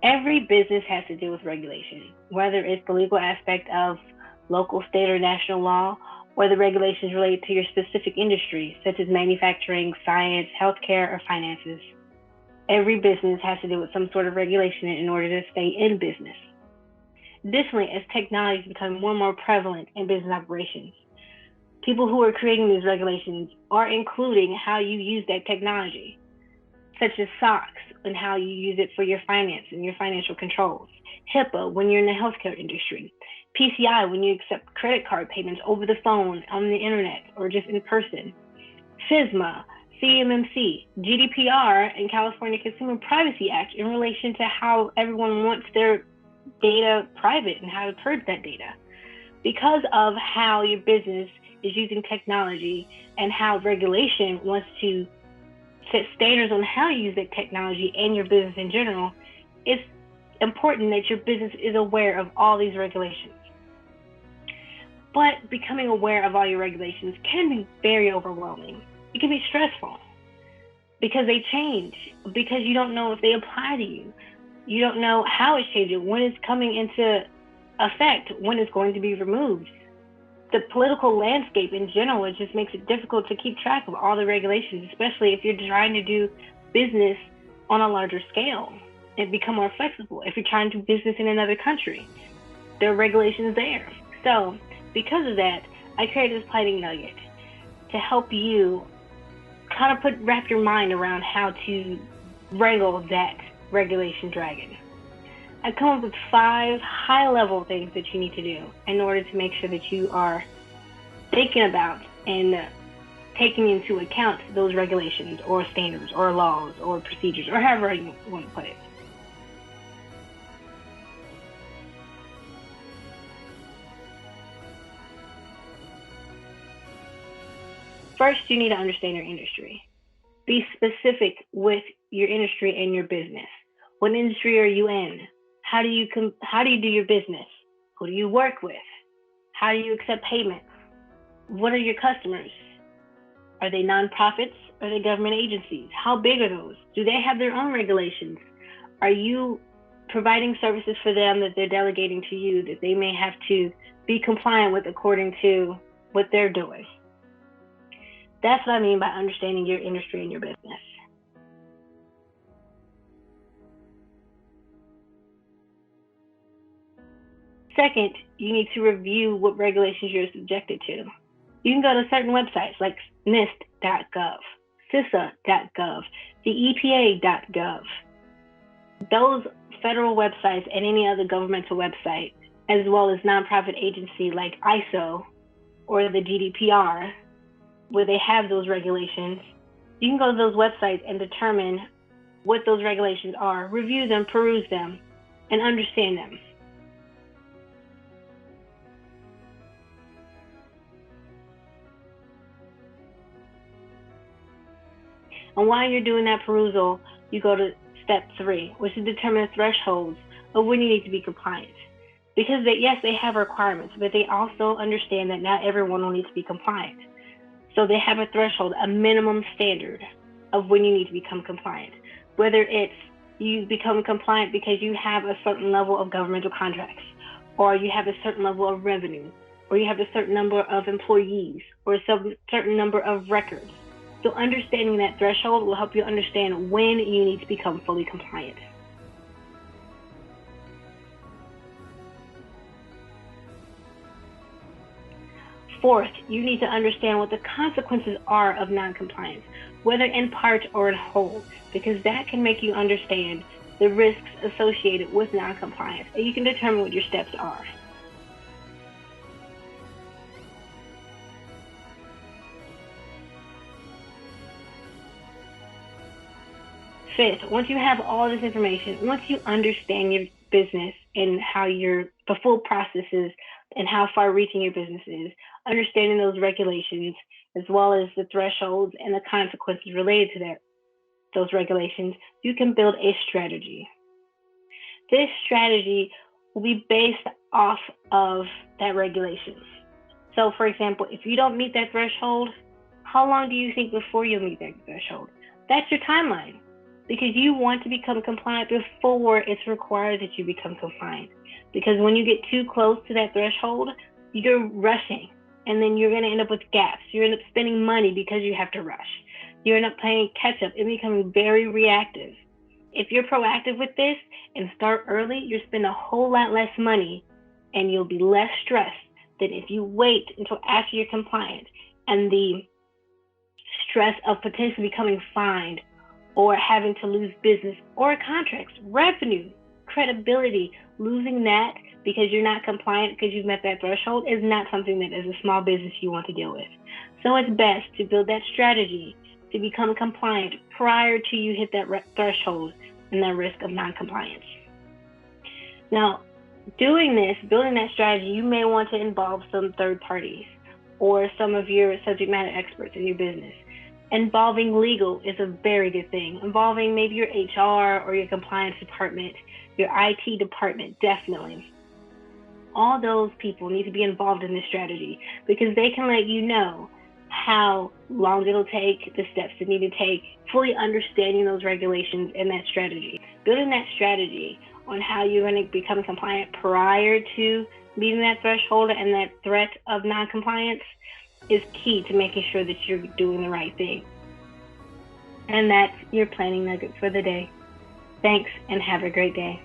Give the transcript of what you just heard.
Every business has to deal with regulation, whether it's the legal aspect of local, state, or national law, or the regulations related to your specific industry, such as manufacturing, science, healthcare, or finances. Every business has to deal with some sort of regulation in order to stay in business. Additionally, as technology is becoming more and more prevalent in business operations, people who are creating these regulations are including how you use that technology, such as SOX and how you use it for your finance and your financial controls, HIPAA when you're in the healthcare industry, PCI when you accept credit card payments over the phone, on the internet, or just in person, FISMA, CMMC, GDPR, and California Consumer Privacy Act in relation to how everyone wants their data private and how to purge that data. Because of how your business is using technology and how regulation wants to set standards on how you use that technology and your business in general, it's important that your business is aware of all these regulations. But becoming aware of all your regulations can be very overwhelming. It can be stressful because they change, because you don't know if they apply to you. You don't know how it's changing, when it's coming into effect, when it's going to be removed. The political landscape in general, it just makes it difficult to keep track of all the regulations, especially if you're trying to do business on a larger scale and become more flexible. If you're trying to do business in another country, there are regulations there. So because of that, I created this Planning Nugget to help you kind of wrap your mind around how to wrangle that regulation dragon. I come up with 5 high-level things that you need to do in order to make sure that you are thinking about and taking into account those regulations or standards or laws or procedures or however you want to put it. First, you need to understand your industry. Be specific with your industry and your business. What industry are you in? How do you do your business? Who do you work with? How do you accept payments? What are your customers? Are they nonprofits? Are they government agencies? How big are those? Do they have their own regulations? Are you providing services for them that they're delegating to you that they may have to be compliant with according to what they're doing? That's what I mean by understanding your industry and your business. Second, you need to review what regulations you're subjected to. You can go to certain websites like NIST.gov, CISA.gov, the EPA.gov. Those federal websites and any other governmental website, as well as nonprofit agency like ISO or the GDPR, where they have those regulations, you can go to those websites and determine what those regulations are, review them, peruse them, and understand them. And while you're doing that perusal, you go to step 3, which is determine the thresholds of when you need to be compliant. Because yes, they have requirements, but they also understand that not everyone will need to be compliant. So they have a threshold, a minimum standard of when you need to become compliant. Whether it's you become compliant because you have a certain level of governmental contracts, or you have a certain level of revenue, or you have a certain number of employees, or a certain number of records. So understanding that threshold will help you understand when you need to become fully compliant. Fourth, you need to understand what the consequences are of noncompliance, whether in part or in whole, because that can make you understand the risks associated with noncompliance, and you can determine what your steps are. Fifth, once you have all this information, once you understand your business and how the full processes and how far reaching your business is, understanding those regulations, as well as the thresholds and the consequences related to those regulations, you can build a strategy. This strategy will be based off of that regulation. So for example, if you don't meet that threshold, how long do you think before you'll meet that threshold? That's your timeline. because you want to become compliant before it's required that you become compliant. Because when you get too close to that threshold, you're rushing, and then you're going to end up with gaps. You end up spending money because you have to rush. You end up playing catch up and becoming very reactive. If you're proactive with this and start early, you'll spend a whole lot less money and you'll be less stressed than if you wait until after you're compliant and the stress of potentially becoming fined or having to lose business or contracts, revenue, credibility, losing that because you're not compliant because you've met that threshold is not something that as a small business you want to deal with. So it's best to build that strategy to become compliant prior to you hit that threshold and that risk of non-compliance. Now, doing this, building that strategy, you may want to involve some third parties or some of your subject matter experts in your business. Involving legal is a very good thing. Involving maybe your HR or your compliance department, your IT department, definitely. All those people need to be involved in this strategy because they can let you know how long it'll take, the steps that need to take, fully understanding those regulations and that strategy. Building that strategy on how you're going to become compliant prior to meeting that threshold and that threat of non-compliance is key to making sure that you're doing the right thing. And that's your planning nugget for the day. Thanks and have a great day.